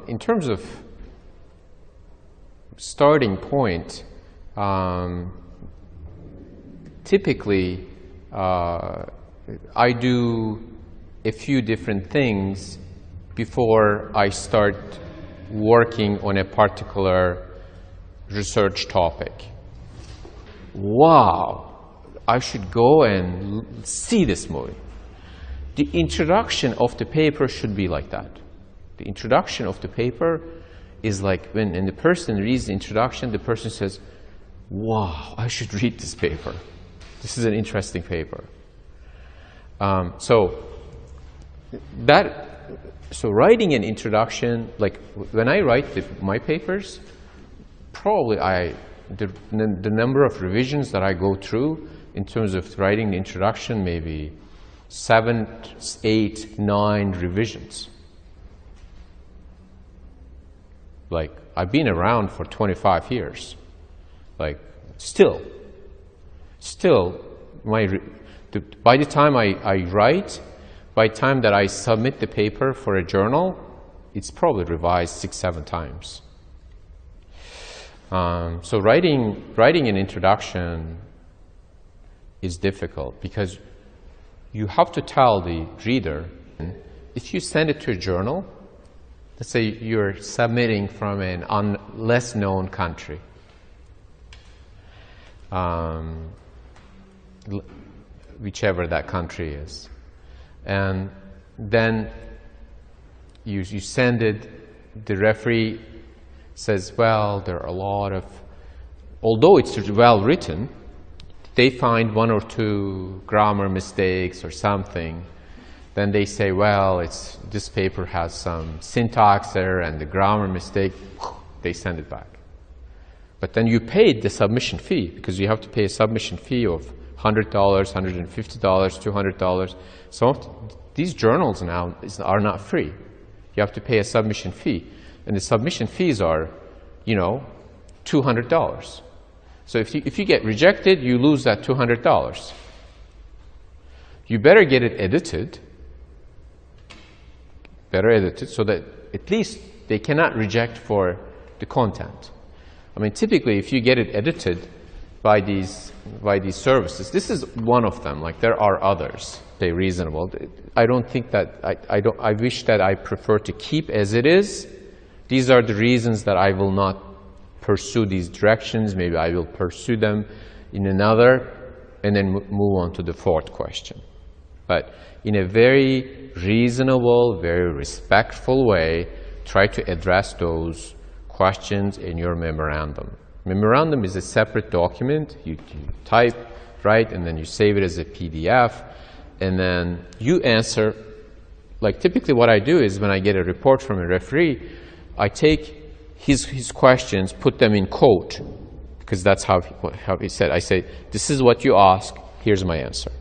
In terms of starting point, typically I do a few different things before I start working on a particular research topic. Wow, I should go and see this movie. The introduction of the paper should be like that. The introduction of the paper is like when the person reads the introduction, the person says, wow, I should read this paper. This is an interesting paper. So writing an introduction, like when I write my papers, probably the number of revisions that I go through in terms of writing the introduction, maybe 7, 8, 9 revisions. Like, I've been around for 25 years. Like, still, by the time I write, by the time that I submit the paper for a journal, it's probably revised 6, 7 times. So writing an introduction is difficult because you have to tell the reader, if you send it to a journal, let's say you're submitting from a less known country, whichever that country is, and then you send it, the referee says, well, there are a lot of, although it's well written, they find 1 or 2 grammar mistakes or something. Then they say, well, this paper has some syntax error and the grammar mistake. They send it back. But then you paid the submission fee, because you have to pay a submission fee of $100, $150, $200. Some of these journals now are not free. You have to pay a submission fee. And the submission fees are, $200. So if you get rejected, you lose that $200. You better get it edited, so that at least they cannot reject for the content. I mean, typically, if you get it edited by these services, this is one of them. Like, there are others. They're reasonable. I don't think that I wish that I prefer to keep as it is. These are the reasons that I will not pursue these directions. Maybe I will pursue them in another, and then move on to the 4th question. But in a very reasonable, very respectful way, try to address those questions in your memorandum. Memorandum is a separate document. You type, write, and then you save it as a PDF, and then you answer. Like, typically what I do is when I get a report from a referee, I take his questions, put them in quote, because that's how he said. I say, this is what you ask, here's my answer.